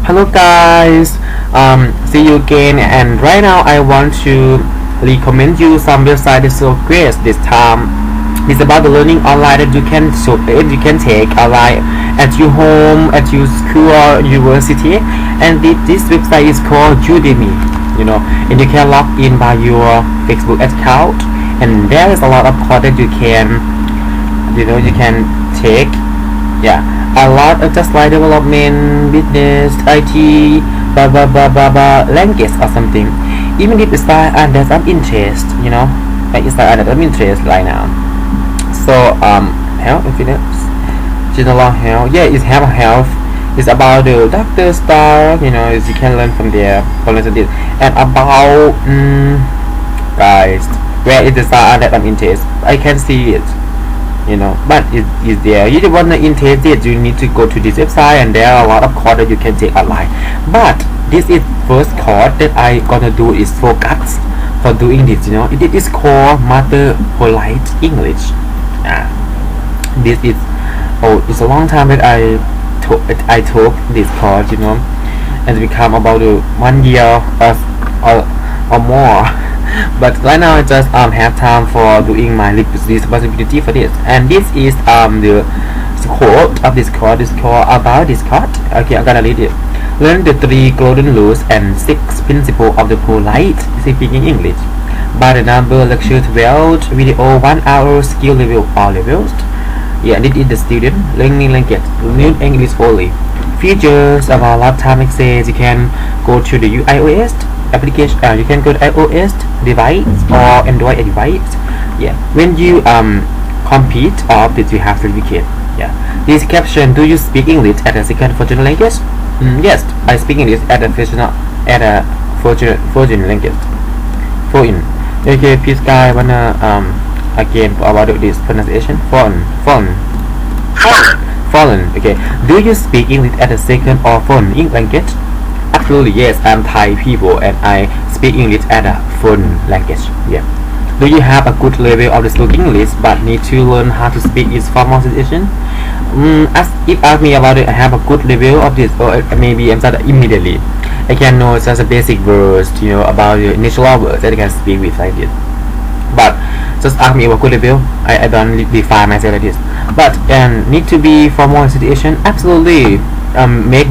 Hello guys, see you again, and right now I want to recommend you some website that's so great this time. It's about the learning online that you can take online at your home, at your school or university, and this website is called Udemy. And you can log in by your Facebook account, and there is a lot of course that you can take. Yeah, a lot of just like development, business, IT, language or something. Even if it's like under some interest, like it's like under some interest right now. So health and fitness, general health. Yeah, it's health. It's about the doctor stuff. As you can learn from there. And about guys, where is the star under some interest? I can see it. But it is there. You don't want to intake it, you need to go to this website, and there are a lot of courses that you can take online. But this is first course that I gonna do is focus for doing this. It is called Mother Polite English. This is it's a long time that I took this course, and it become about 1 year or more. But right now I just have time for doing my responsibility for this, and this is the quote of this course. This called about this course. Okay, I'm gonna read it. Learn the 3 golden rules and 6 principles of the polite speaking English by the number lecture 12 video 1 hour skill level all levels. Yeah, this is the student learning language, learn English only. Features about lifetime access. You can go to the iOS application. You can go to iOS device or Android device. Yeah, when you complete all of this, you have certificate. Yeah, this caption: do you speak English as a second foreign language? Yes, I speak English as a foreign language. Foreign. Okay, please guys wanna again about this pronunciation. Foreign. Okay, do you speak English as a second or foreign language? Absolutely yes, I'm Thai people and I speak English as a foreign language. Yeah. Do you have a good level of the spoken English but need to learn how to speak its formal situation? Ask me about it, I have a good level of this, or maybe I'm started immediately. I can know just a basic words, about the natural words that I can speak with like this. But just ask me about good level. I don't define myself like this. But need to be formal situation. Absolutely. Make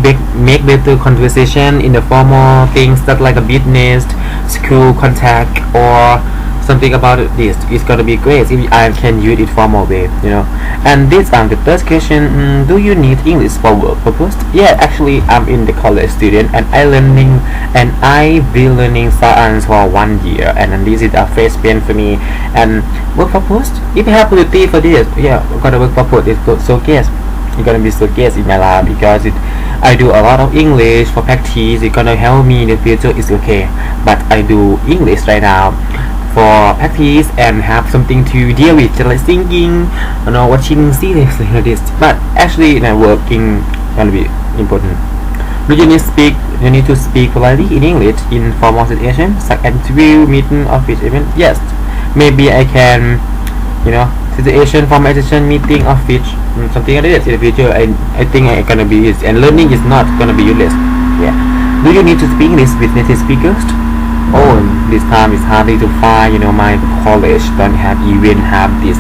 better conversation in the formal things that like a business, school contact, or something about this. It's gonna be great if I can use it formal way, And this the third question. Do you need English for work purpose? Yeah, actually I'm in the college student and I've been learning science for 1 year, and this is a first experience for me. And work purpose, if you have opportunity for this, yeah, gonna work purpose. It's so guess. It's gonna be so guess in my life because I do a lot of English for practice. It's gonna help me in the future. It's okay, but I do English right now for practice and have something to deal with, just like singing, watching series like this. But actually, working gonna be important. Do you need to speak politely in English in formal situations such as interview, meeting, office event? Yes, maybe I can, situation, formal situation, meeting, office, something like this in the future. I think I gonna be used, and learning is not gonna be useless. Yeah. Do you need to speak English with native speakers? Oh, this time it's hardly to find. My college don't even have this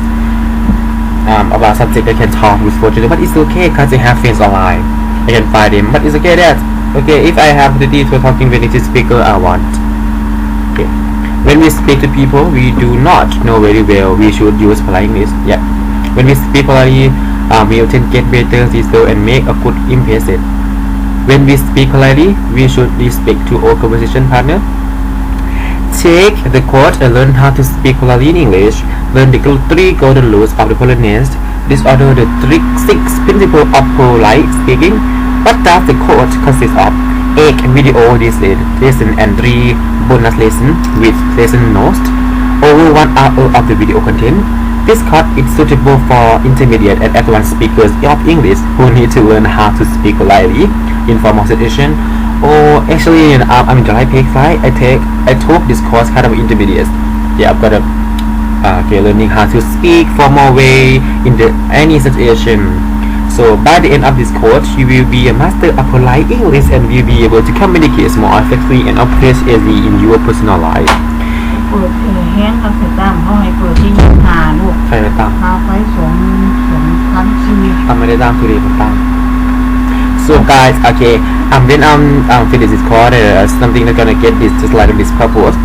about subject I can talk with fortune, but it's okay because I have friends online. I can find them, but it's okay if I have the need for talking with native speaker, I want. Okay. When we speak to people we do not know very well, we should use polite English. Yeah. When we speak politely, we often get better result and make a good impression. When we speak politely, we should respect to our conversation partner. Take the course and learn how to speak politely in English. Learn the 3 golden rules of the politeness. Disorder the 6 principles of polite speaking. What does the course consist of? 8 video lesson and 3 bonus lesson with lesson notes. Over 1 hour of the video content. This course is suitable for intermediate and advanced speakers of English who need to learn how to speak politely in formal situation. Oh, actually, I'm in the right page, right? I took this course kind of intermediate. Yeah, I've got learning how to speak formal way in any situation. So by the end of this course, you will be a master of polite English and will be able to communicate more effectively and operate easily in your personal life. เปิดแห้งกับเสตั้มเขาให้เปิดที่ยิงหาลูก ใครจะตั้ง พาไฟ2,000 ตั้งไม่ได้ตั้งคือดีผมตั้ง So guys, okay, when finish this course, something that's gonna get this just like this purpose.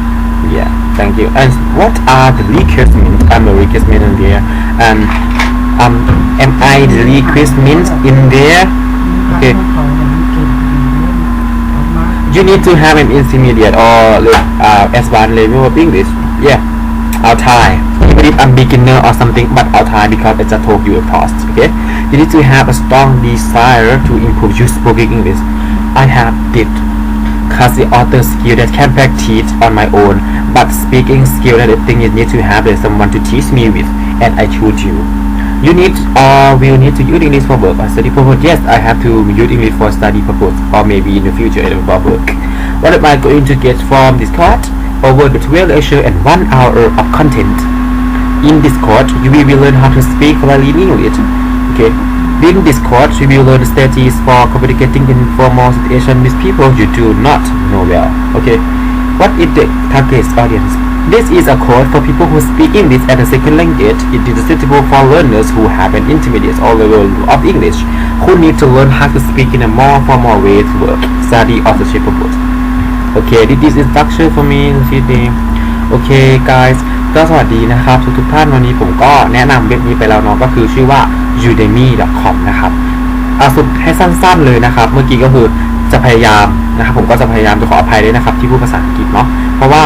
Yeah, thank you. And what are the requirements? I'm a requirement in there. Am I the requirement in there? Okay. You need to have an intermediate or advanced level of English. Yeah, I'll try. Even if I'm beginner or something, but I'll try because I just told you a cost. Okay. You need to have a strong desire to improve your spoken English. I have it. Cause the author skill that can practice on my own, but speaking skill that I think you need to have someone to teach me with, and I choose you. You need or will need to use English for work or study purpose. Yes, I have to use English for study purpose, or maybe in the future for work. What am I going to get from this course? Over the 12 lecture and 1 hour of content. In this course, you will learn how to speak fluently in English. Okay. In this course, you will learn strategies for communicating in formal situations with people you do not know well. Okay. What is the target audience? This is a course for people who speak English as a second language. It is suitable for learners who have an intermediate or level of English, who need to learn how to speak in a more formal way to work, study, or social purpose. Okay, this is instruction for me today. Okay, guys. ก็สวัสดีนะครับทุกท่านวันนี้ผมก็แนะนำเว็บนี้ไปแล้วเนาะก็คือชื่อว่า udemy.com นะครับสุดให้สั้นๆเลยนะครับเมื่อกี้ก็คือจะพยายามนะครับผมก็จะพยายามจะขออภัยด้วยนะครับที่พูดภาษาอังกฤษเนาะเพราะว่า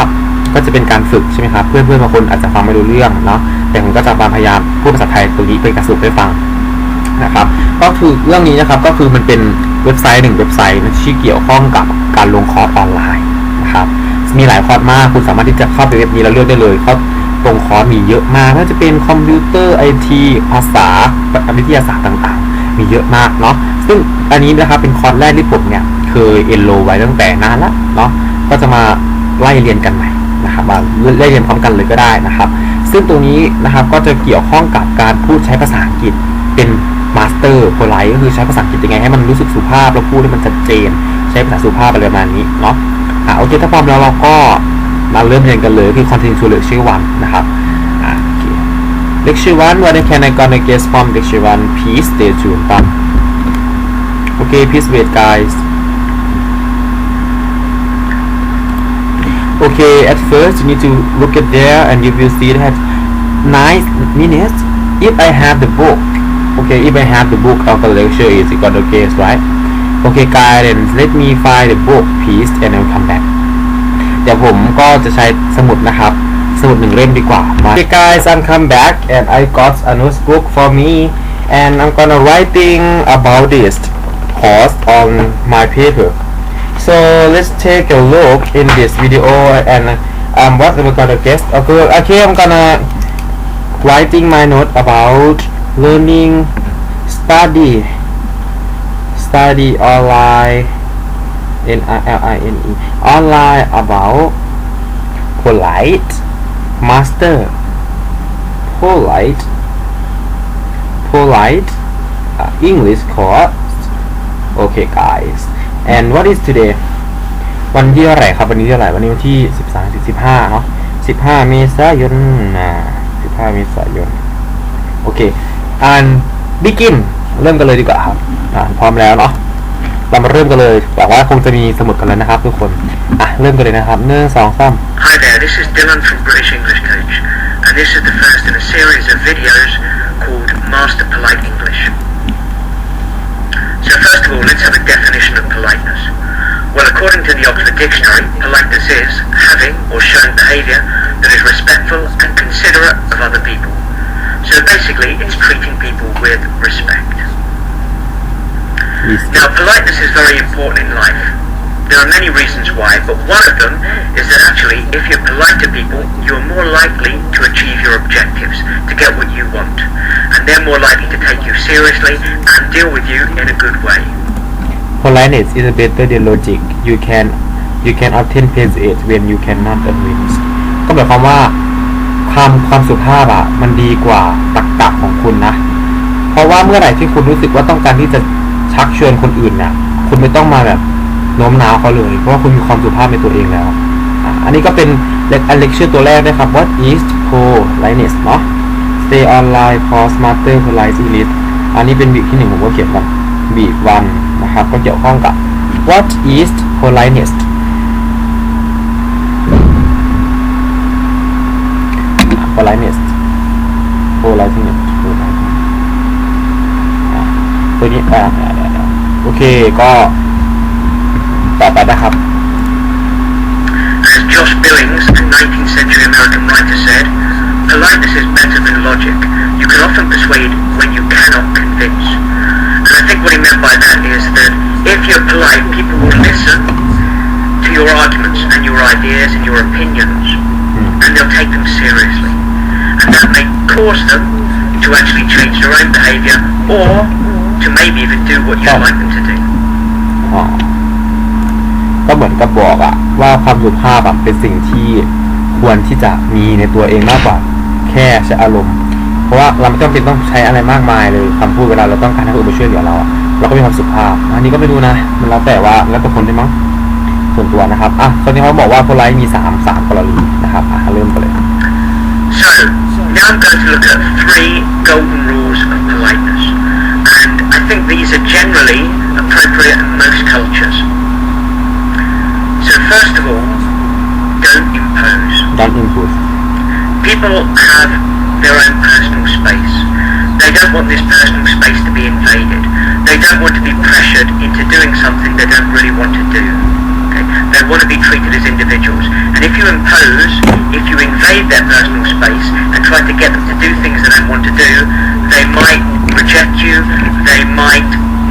ก็จะเป็นการฝึกใช่ไหมครับเพื่อนๆบางคนอาจจะฟังไม่รู้เรื่องเนาะแต่ผมก็จะพยายามพูดภาษาไทยตรงนี้เป็นการสรุปให้ฟังนะครับก็คือเรื่องนี้นะครับก็คือมันเป็นเว็บไซต์1เว็บไซต์ที่เกี่ยวข้องกับการลงคอร์สออนไลน์นะครับมีหลายคอร์สมากคุณสามารถที่จะเข้าไปเว็บนี้แล้วเลือกได้เลยเขาตรงคอร์สมีเยอะมากไม่ว่าจะเป็นคอมพิวเตอร์ไอทีภาษาวิทยาศาสตร์ต่างๆมีเยอะมากเนาะซึ่งอันนี้นะครับเป็นคอร์สแรกที่ผมเนี่ยเคยเอนโรไว้ตั้งแต่นานแล้วเนาะก็จะมาไล่เรียนกันใหม่นะครับมาไล่เรียนพร้อมกันเลยก็ได้นะครับซึ่งตรงนี้นะครับก็จะเกี่ยวข้องกับการพูดใช้ภาษาอังกฤษเป็นมาสเตอร์โพไลท์ก็คือใช้ภาษาอังกฤษยังไงให้มันรู้สึกสุภาพแล้วพูดให้มันชัดเจนใช้ภาษาสุภาพอะไรประมาณนี้เนาะโอเคถ้าพร้อมแล้วเราก็มาเริ่มเรียนกันเลยคือ continue to lecture 1นะครับโอเค lecture 1 what can I gonna guess from lecture 1 please stay tuned ครับ okay please wait guys okay at first you need to look at there and you will see that 9 minutes if I have the book okay if I have the book of the lecture is gonna guess right okay guys then let me find the book please and I'll come backเดี๋ยวผมก็จะใช้สมุดนะครับสมุด1เล่มดีกว่า Okay guys I'm come back and I got a notebook for me and I'm gonna writing about this course on my paper so let's take a look in this video and what I'm gonna guess okay I'm gonna writing my note about learning study online N-I-L-I-N-E online about polite master polite English course okay guys and what is today วันที่เท่าไหร่ครับวันนี้เท่าไหร่วันนี้วันที่13-15เนาะ15 เมษายน15 เมษายนโอเคand begin เริ่มกันเลยดีกว่าครับพร้อมแล้วเนาะเรามาเริ่มกันเลยหวังว่าคงจะมีสมุดกันแล้วนะครับทุกคนเริ่มกันเลยนะครับ1 2 3 Hi there, this is Dylan from British English Coach and this is the first in a series of videos called Master Polite English. So first of all, let's have a definition of politeness. Well, according to the Oxford Dictionary, politeness is having or showing behaviour that is respectful and considerate of other people. So basically, it's treating people with respect. Now, politeness is very important in life. There are many reasons why, but one of them is that actually, if you're polite to people, you're more likely to achieve your objectives, to get what you want, and they're more likely to take you seriously and deal with you in a good way. Politeness is better than logic. You can obtain praise it when you cannot convince. ก็หมายความว่าความสุภาพมันดีกว่าตรรกะของคุณนะ เพราะว่าเมื่อไหร่ที่คุณรู้สึกว่าต้องการที่จะชักชวนคนอื่นเนี่ยคุณไม่ต้องมาแบบโน้มน้าวเขาเลยเพราะว่าคุณมีความสุภาพในตัวเองแล้วอันนี้ก็เป็นlecture ตัวแรกนะครับ What is politeness เนาะ Stay online for smarter polite English อันนี้เป็นวีคที่1ผมก็เขียนก่อนวีค1นะครับก็เกี่ยวข้องกับ What is politeness politeness ตัวนี้โอเคก็ต่อไปนะครับ As Josh Billings, a 19th century American writer, said, politeness is better than logic. You can often persuade when you cannot convince. And I think what he meant by that is that if you're polite, people will listen to your arguments and your ideas and your opinions, and they'll take them seriously. And that may cause them to actually change their own behaviour or to maybe even do what you'd like them to do. ก็เหมือนกับบอกอะว่าความสุภาพเป็นสิ่งที่ควรที่จะมีในตัวเองมากกว่าแค่ใช้อารมณ์เพราะว่าเราไม่ต้องเป็นต้องใช้อะไรมากมายเลยคำพูดเวลาเราต้องการให้คนมาช่วยเหลือเราก็มีความสุภาพอันนี้ก็ไม่รู้นะมันแล้วแต่ว่าแล้วแต่คนได้มั้งส่วนตัวนะครับตอนนี้เขาบอกว่า polite มี3กรณีนะครับเริ่มกันเลย So now I'm going to look at 3 golden rules of politeness, and I think these are generally appropriate in most cultures. So first of all, don't impose. Don't impose. People have their own personal space. They don't want this personal space to be invaded. They don't want to be pressured into doing something they don't really want to do. Okay? They want to be treated as individuals. And if you impose, if you invade their personal space and try to get them to do things they don't want to do, they might reject you. They might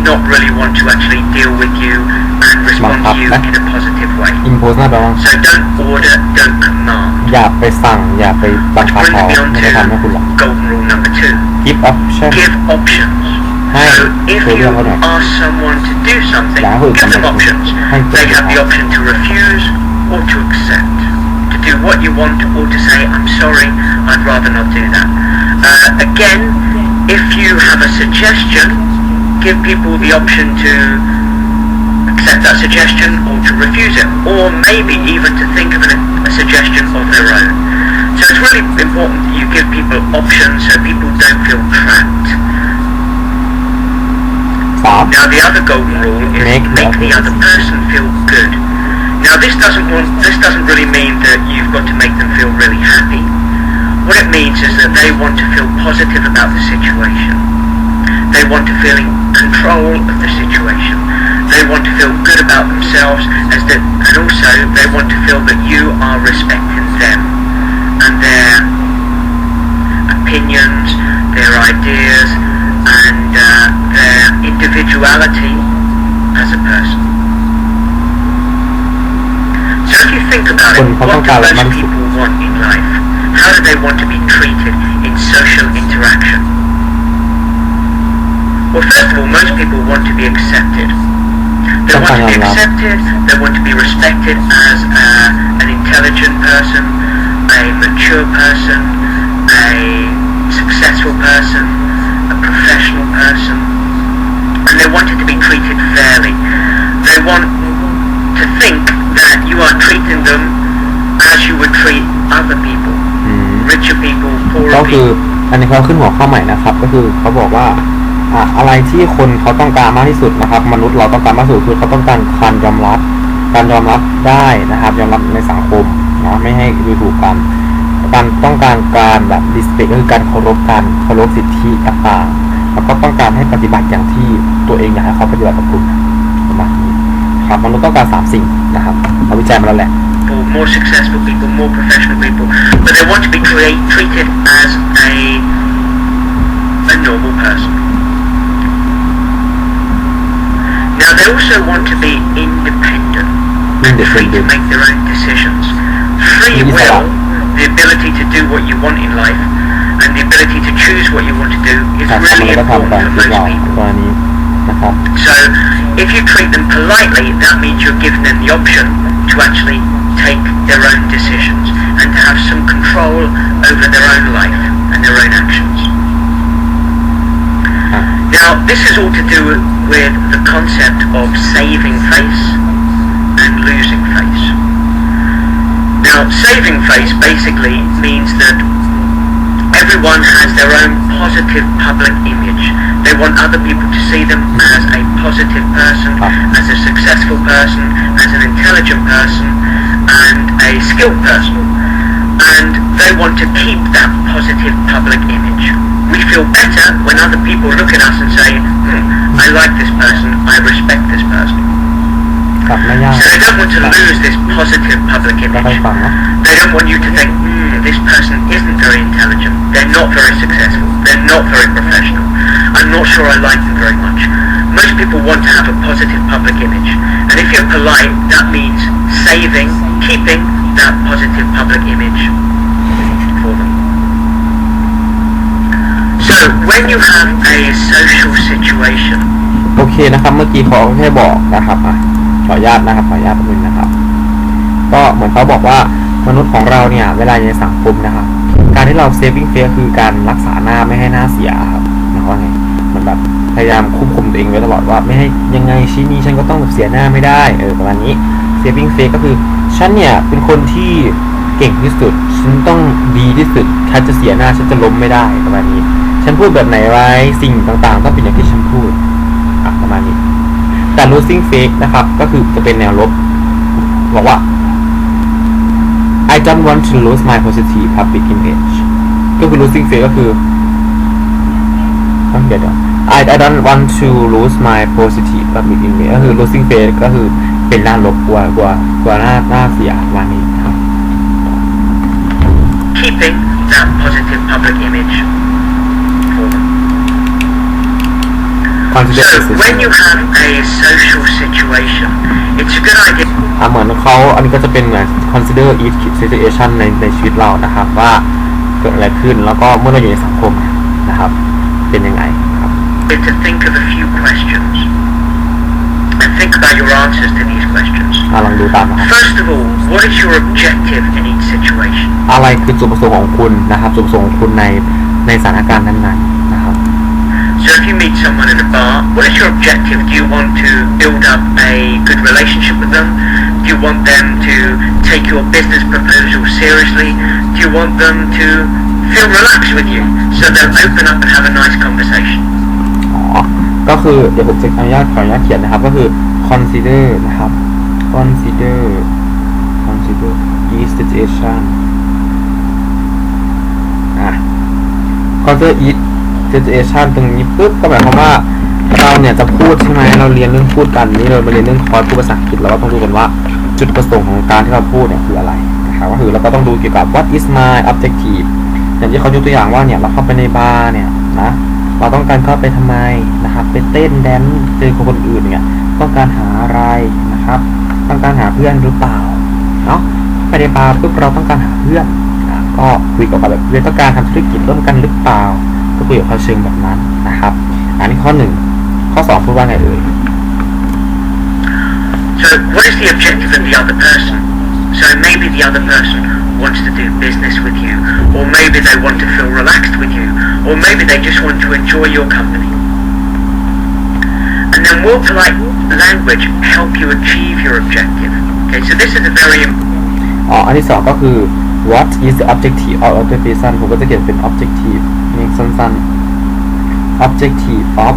not really want to actually deal with you and respond to you in a positive way. impose น่าแปลว่า So don't order, don't command. อย่าไปสั่งอย่าไปบังคับ Which เขา brings me on ไม่ได้ทำให้คุณหรอก to golden rule number 2. give option Give options. ให้ So if ตัว you เลือกเขาหน่อย ask someone to do something, อย่าให้คนอื่น give ทำ them ให้คุณ options. ให้ตัว They เลือก have the option to refuse or to accept. To do what you want or to say, I'm sorry, I'd rather not do that. Again, if you have a suggestion, give people the option to accept that suggestion or to refuse it, or maybe even to think of a suggestion of their own. So it's really important that you give people options so people don't feel trapped. 3 Now the other golden rule is Make the other person feel good. Now this doesn't really mean that you've got to make them feel really happy. What it means is that they want to feel positive about the situation. They want to feel in control of the situation. They want to feel good about themselves and also they want to feel that you are respecting them and their opinions, their ideas and their individuality as a person. So if you think about it, what do most people want in life? How do they want to be treated in social interaction? Well, first of all, most people want to be accepted. They want to be accepted, they want to be respected as an intelligent person, a mature person, a successful person, a professional person, and they want it to be treated fairly. They want to think that you are treating them as you would treat other people, richer people, ก็ poorer คือ people. อันนี้เขาขึ้นหัวข้อใหม่นะครับก็คือเขาบอกว่าอะไรที่คนเขาต้องการมากที่สุดนะครับมนุษย์เราต้องการมากที่สุดคือเขาต้องการการยอมรับได้นะครับยอมรับในสังคมนะไม่ให้ดูถูกกันต้องการการแบบ respect คือการเคารพสิทธิต่างๆแล้วก็ต้องการให้ปฏิบัติอย่างที่ตัวเองอยากให้เขาปฏิบัติกับคุณประมาณนี้ครับมนุษย์ต้องการ3สิ่งนะครับเราวิจัยมาแล้วแหละ More successful people, more professional people, but they want to be treated as a normal person. Now they also want to be independent and free to make their own decisions. Free will, the ability to do what you want in life, and the ability to choose what you want to do is really important for most people. So if you treat them politely, that means you're giving them the option to actually take their own decisions and to have some control over their own life and their own actions. Now, this is all to do with the concept of saving face and losing face. Now, saving face basically means that everyone has their own positive public image. They want other people to see them as a positive person, as a successful person, as an intelligent person, and a skilled person. And they want to keep that positive public image. We feel better when other people look at us and say, I like this person, I respect this person. So they don't want to lose this positive public image. They don't want you to think, this person isn't very intelligent, they're not very successful, they're not very professional, I'm not sure I like them very much. Most people want to have a positive public image, and if you're polite, that means saving, keeping that positive public image for them. So when you have a social situation โอเคนะครับเมื่อกี้เขาแค่บอกนะครับขออนุญาตนะครับขออนุญาตแป๊บนึงนะครับก็เหมือนเขาบอกว่ามนุษย์ของเราเนี่ยเวลาในสังคมนะครับการที่เรา saving face คือการรักษาหน้าไม่ให้หน้าเสียครับหมายความว่าไงมันแบบพยายามควบคุมตัวเองไว้ตลอดว่าไม่ให้ยังไงชิ้นนี้ฉันก็ต้องแบบเสียหน้าไม่ได้ประมาณนี้ saving face ก็คือฉันเนี่ยเป็นคนที่เก่งที่สุดฉันต้องดีที่สุดถ้าจะเสียหน้าฉันจะล้มไม่ได้ประมาณนี้ฉันพูดแบบไหนไว้สิ่งต่างๆต้องเป็นอย่างที่ฉันพูดประมาณนี้แต่ losing face นะครับก็คือจะเป็นแนวลบบอกว่า I don't want to lose my positive public image ก็คือ losing face ก็คือเดี๋ยว I don't want to lose my positive public image ก็คือ losing face ก็คือเป็นด้านลบกว่าหน้าเสียวันนี้ครับ keeping that positive public image for them. So when you have a social situation, it's a good idea. เหมือนเขาอันนี้ก็จะเป็นเหมือน consider each situation ในชีวิตเรานะครับว่าเกิดอะไรขึ้นแล้วก็เมื่อเราอยู่ในสังคมนะครับเป็นยังไงครับ To think of a few questions and think about your answers to these questions. ลองดูตามนะครับ First of all, what is your objective in each situation? อะไรคือจุดประสงค์ของคุณนะครับจุดประสงค์ของคุณในสถานการณ์นั้นๆนะครับ So if you meet someone in a bar, what is your objective? Do you want to build up a good relationship with them? Do you want them to take your business proposal seriously? Do you want them to feel relaxed with you so they'll open up and have a nice conversation? ก็คือเดี๋ยวผมจะขออนุญาตเขียนนะครับก็คือ consider นะครับ consider each situation consider each situation ตรงนี้ปุ๊บก็หมายความว่าเราเนี่ยจะพูดใช่ไหมเราเรียนเรื่องพูดกันนี่เราเรียนเรื่องคอร์สพูดภาษาอังกฤษเราก็ต้องดูกันว่าจุดประสงค์ของการที่เราพูดเนี่ยคืออะไรนะครับก็คือเราก็ต้องดูเกี่ยวกับ what is my objective อย่างที่เขายกตัวอย่างว่าเนี่ยเราเข้าไปในบาร์เนี่ยนะเราต้องการเข้าไปทำไมนะครับไปเต้นแดนซ์เจอคนอื่นเนี่ยต้องการหาอะไรนะครับต้องการหาเพื่อนหรือเปล่าเนาะไปในบาร์ปุ๊บเราต้องการหาเพื่อนก็คุยกับแบบเพื่อนต้องการทำธุรกิจร่วมกันหรือเปล่าก็คุยกับเขาเชิงแบบนั้นนะครับอันนี้ข้อ1ข้อ2พูดว่าไงเอ่ย So what is the objective of the other person? So maybe the other person wants to do business with you, or maybe they want to feel relaxed with you, or maybe they just want to enjoy your company. And then will polite language help you achieve your objective? Okay, so this is a very important. อันที่2ก็คือ what is the objective of the person ผมก็จะเขียนเป็น objective นี่สั้นๆ objective of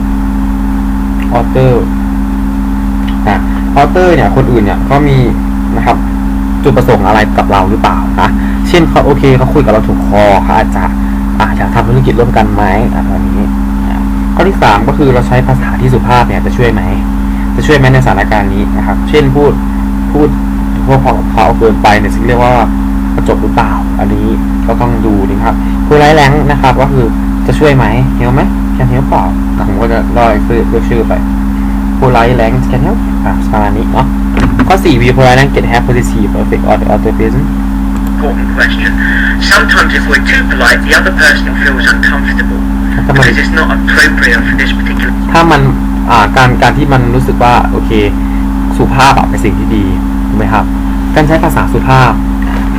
author author เนี่ยคนอื่นเนี่ยก็มีนะครับจุดประสงค์อะไรกับเราหรือเปล่านะเช่นเขาโอเคเขาคุยกับเราถูกคอเขาอาจจะทำธุรกิจร่วมกันไหมอะไรอย่างนี้ข้อที่3ก็คือเราใช้ภาษาที่สุภาพเนี่ยจะช่วยไหมในสถานการณ์นี้นะครับเช่นพูดพวกเขาเกินไปเนี่ยซึ่งเรียกว่าประจบหรือเปล่าอันนี้ก็ต้องดูนะครับผู้ไร้แรงนะครับก็คือจะช่วยไหมเห็นไหมแค่เห็นเปล่าผมก็จะเลือกชื่อไปผู้ไร้แรงแค่นี้ประมาณนี้เนาะข้อ4 we polite and get have positive effect on the other person. Important question. Sometimes if we're too polite, the other person feels uncomfortable because it's not appropriate for this particular. ถ้ามันการที่มันรู้สึกว่าโอเคสุภาพเป็นสิ่งที่ดีถูกไหมครับการใช้ภาษาสุภาพ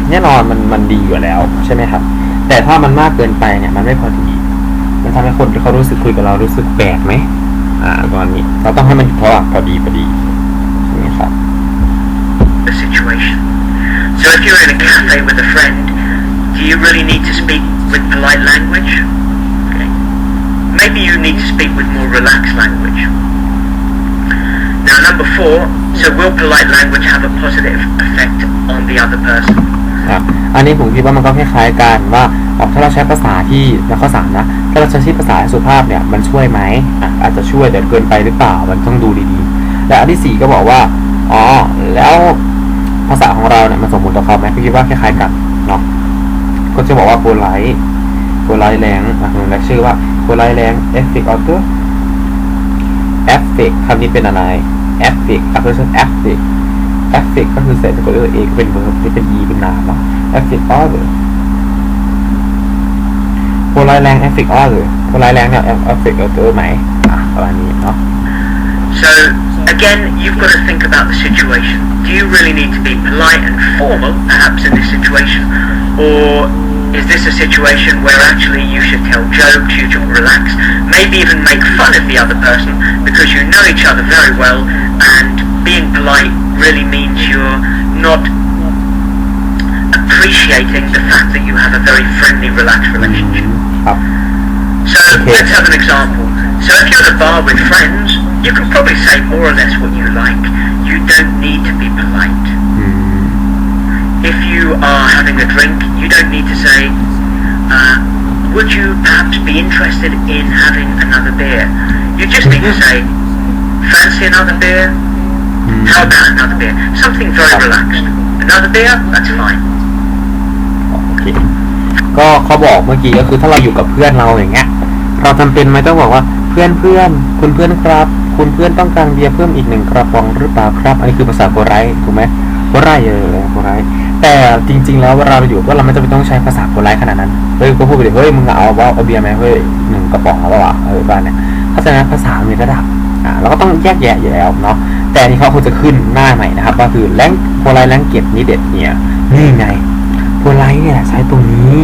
แน่นอนมันดีอยู่แล้วใช่ไหมครับแต่ถ้ามันมากเกินไปเนี่ยมันไม่พอดี ทำให้คนที่เขารู้สึกคุยกับเรารู้สึกแปลกไหมตอนนี้เราต้องให้มันพอดีใช่ไหมครับ The situation. So if you're in a cafe with a friend, do you really need to speak with polite language? Okay. Maybe you need to speak with more relaxed language. Now, number 4, so will polite language have a positive effect on the other person? ครับอันนี้ผมคิดว่ามันก็คล้ายๆกันว่าถ้าเราใช้ภาษาที่ข้อ 3นะถ้าเราใช้ภาษาสุภาพเนี่ยมันช่วยไหมอาจจะช่วยแต่เกินไปหรือเปล่ามันต้องดูดีๆและอันที่4ก็บอกว่าแล้วภาษาของเราเนี่ยมันส่งผลต่อเขาไหมพี่คิดว่าคล้ายๆกันเนาะก็จะบอกว่าโพไลท์แรงผมเรียกชื่อว่าโพไลท์แรงเอฟเฟกต์ออเตอร์เอฟเฟกต์คำนี้เป็นอะไรเอฟเฟกต์เอฟเฟกต์ก็คือใส่สะกดเอก็เป็นเวิร์บที่เป็น e เป็นนามเนาะเอฟเฟกต์ออเตอร์โพไลท์แรงเอฟเฟกต์ออเตอร์โพไลท์แรงเนี่ยเอฟเฟกต์ออเตอร์ไหมประมาณนี้เนาะSo again, you've got to think about the situation. Do you really need to be polite and formal, perhaps in this situation, or is this a situation where actually you should tell jokes, you should relax, maybe even make fun of the other person because you know each other very well, and being polite really means you're not appreciating the fact that you have a very friendly, relaxed relationship. So let's have an example. So if you're at a bar with friends, you can probably say more or less what you like. You don't need to be polite. If you are having a drink, you don't need to say, would you perhaps be interested in having another beer? You just need to say, fancy another beer? How about another beer? Something very relaxed. Another beer? That's fine. โอเคก็เขาบอกเมื่อกี้ก็คือถ้าเราอยู่กับเพื่อนเราอย่างเงี้ยเราจำเป็นไหมต้องบอกว่าเพื่อนคุณเพื่อนครับคุณเพื่อนต้องการเบียร์เพิ่มอีก1 กระป๋องหรือเปล่าครับอันนี้คือภาษาโบราณถูกไหมโบราณโบราณแต่จริงๆแล้วเวลาเราอยู่ก็เราไม่จำเป็นต้องใช้ภาษาโบราณขนาดนั้นเฮ้ยก็พูดไปเลยเฮ้ยมึงเอาเบียร์ไหมเฮ้ย1 กระป๋องแล้วบ้านเนี่ยเพราะฉะนั้นภาษามีระดับเราก็ต้องแยกแยะอยู่แล้วเนาะแต่นี่เขาควรจะขึ้นหน้าใหม่นะครับก็คือแรงโบราณแรงเก็บนี่เด็ดเนี่ยนี่ไงโบราณเนี่ยใช้ตรงนี้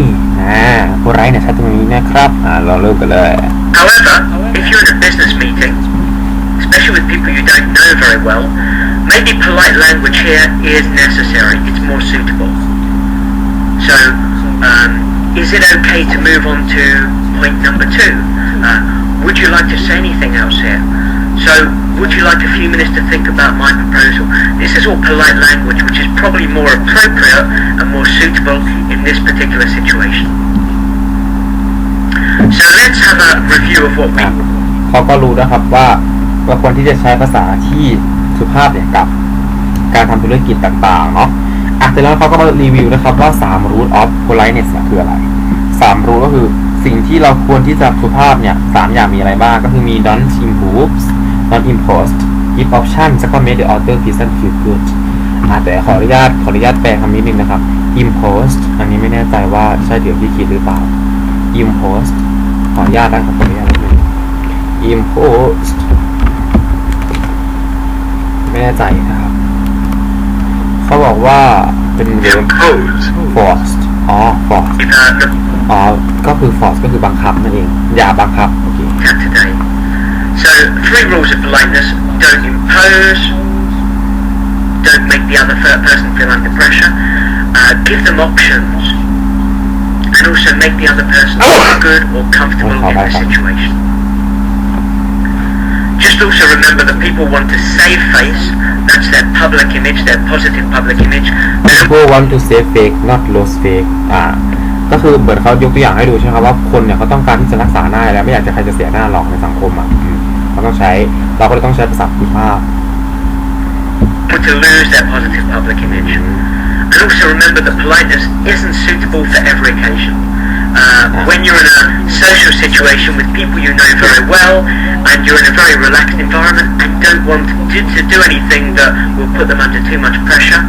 โบราณเนี่ยใช้ตรงนี้นะครับเราเริ่มกันเลย However, if you're in a business meeting, especially with people you don't know very well, maybe polite language here is necessary. It's more suitable. So, is it okay to move on to point number 2? Would you like to say anything else here? So, would you like a few minutes to think about my proposal? This is all polite language, which is probably more appropriate and more suitable in this particular situation.So let's have a review of what we เขาก็รู้นะครับว่าควรที่จะใช้ภาษาที่สุภาพเนี่ยกับการทำธุรกิจต่างๆเนาะเสร็จแล้วเขาก็มารีวิวนะครับว่า3 root of politeness คืออะไร3 root ก็คือสิ่งที่เราควรที่จะสุภาพเนี่ย3อย่างมีอะไรบ้างก็คือมี don't impose don't impose give option แล้วก็ make the other person feel good แต่ขออนุญาตแปลคำนี้นิดนึงนะครับ impose อันนี้ไม่แน่ใจว่าใช่เดี๋ยวที่คิดหรือเปล่า imposeขออนุญาตนะครับขออนุญาตนิดนึง impose ไม่แน่ใจนะครับเขาบอกว่าเป็น forced forced ก็คือ force ก็คือบังคับนั่นเองอย่าบังคับโอเค today. So 3 rules of politeness: don't impose, don't make the other person feel under pressure, give them options, and also make the other person feel good or comfortable in the situation. Just also remember that people want to save face. That's their public image, their positive public image. People want to save face, not lose face. ก็คือเหมือนเขายกตัวอย่างให้ดูใช่ไหมครับว่าคนเนี่ยเขาต้องการที่จะรักษาหน้าแล้วไม่อยากจะใครจะเสียหน้าหรอกในสังคมเราก็เลยต้องใช้ภาษาสุภาพ To lose their positive public image. And also remember that politeness isn't suitable for every occasion. When you're in a social situation with people you know very well and you're in a very relaxed environment and don't want to do anything that will put them under too much pressure,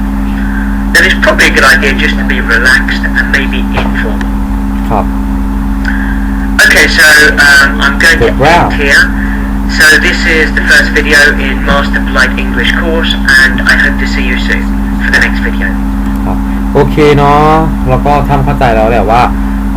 then it's probably a good idea just to be relaxed and maybe informal. Okay, so I'm going to end here. So this is the first video in Master Polite English course and I hope to see you soon for the next video. โอเคเนาะแล้วก็ท่านเข้าใจแล้วแหละว่า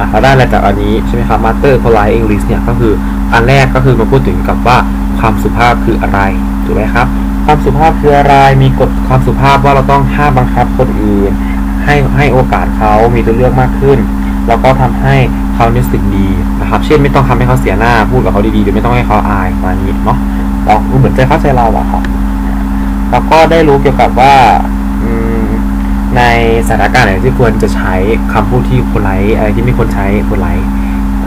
เราได้อะไรจากอันนี้ใช่ไหมครับ Master Polite English เนี่ยก็คืออันแรกก็คือมาพูดถึงกับว่าความสุภาพคืออะไรถูกไหมครับความสุภาพคืออะไรมีกฎความสุภาพว่าเราต้องห้ามบังคับคนอื่นให้โอกาสเขามีตัวเลือกมากขึ้นแล้วก็ทำให้เขารู้สึกดีนะครับเช่นไม่ต้องทำให้เขาเสียหน้าพูดกับเขาดีๆโดยไม่ต้องให้เขาอายประมาณนี้เนาะเราเหมือนใจเข้าใจเราอะครับแล้วก็ได้รู้เกี่ยวกับว่าในสถานการณ์ไหนที่ควรจะใช้คำพูดที่politeอะไรที่ไม่ควรใช้ polite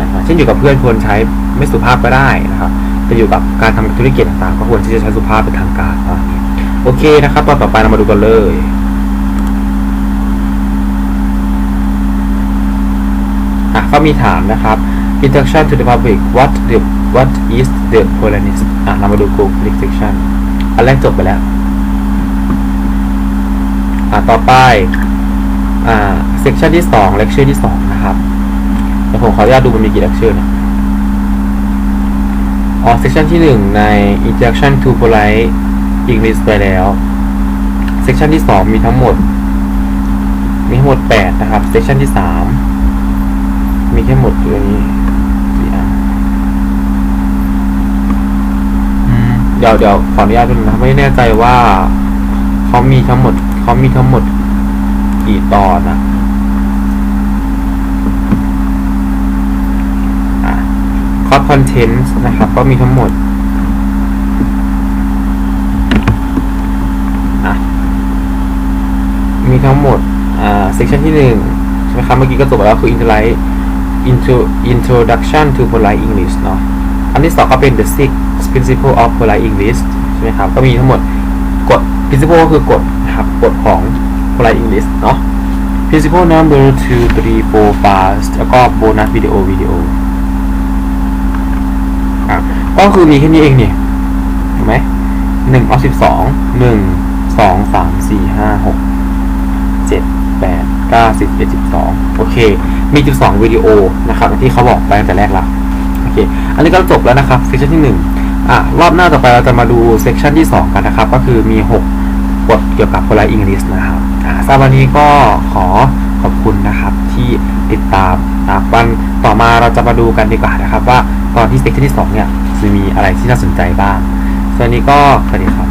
นะครับเช่นอยู่กับเพื่อนควรใช้ไม่สุภาพก็ได้นะครับจะอยู่กับการทำธุรกิจต่างๆก็ควรที่จะใช้สุภาพเป็นทางการโอเคนะครับตอนต่อไปเรามาดูกันเลยเขามีถามนะครับ introduction to the public what is the politeness เรามาดู Google section อันแรกจบไปแล้วต่อไปsection ที่2 lecture ที่2นะครับเดี๋ยวผมขออนุญาตดูมันมีกี่ lecture เนี่ยsection ที่1ใน introduction to polite English ไปแล้ว section ที่2มีทั้งหมด8นะครับ section ที่3มีแค่หมดตัวนี้เดี๋ยวขออนุญาตดูนะไม่แน่ใจว่าเขามีทั้งหมดกี่ตอนนะคอร์สคอนเทนต์นะครับก็มีทั้งหมดเซสชันที่1ใช่ไหมครับเมื่อกี้ก็จบแล้วคือ introduction to polite English เนาะอันที่2ก็เป็น the 6 principle of polite English ใช่ไหมครับก็มีทั้งหมดกฎ principle ก็คือกฎนะครับกฎของ polite English เนาะ principle number 2 3 4 5แล้วก็ bonus video ก็คือมีแค่นี้เองเนี่ยถูกไหม1เอา12 1 2 3 4 5 6 7 8 9 10 11 12โอเคมี12วิดีโอนะครับที่เขาบอกไปตั้งแต่แรกละโอเคอันนี้ก็จบแล้วนะครับเซสชันที่1รอบหน้าต่อไปเราจะมาดูเซสชันที่2กันนะครับก็คือมี6กฎเกี่ยวกับ polite English นะครับสำหรับวันนี้ก็ขอบคุณนะครับที่ติดตามวันต่อมาเราจะมาดูกันดีกว่านะครับว่าตอนที่เซสชันที่2เนี่ยจะมีอะไรที่น่าสนใจบ้างสำหรับวันนี้ก็สวัสดีครับ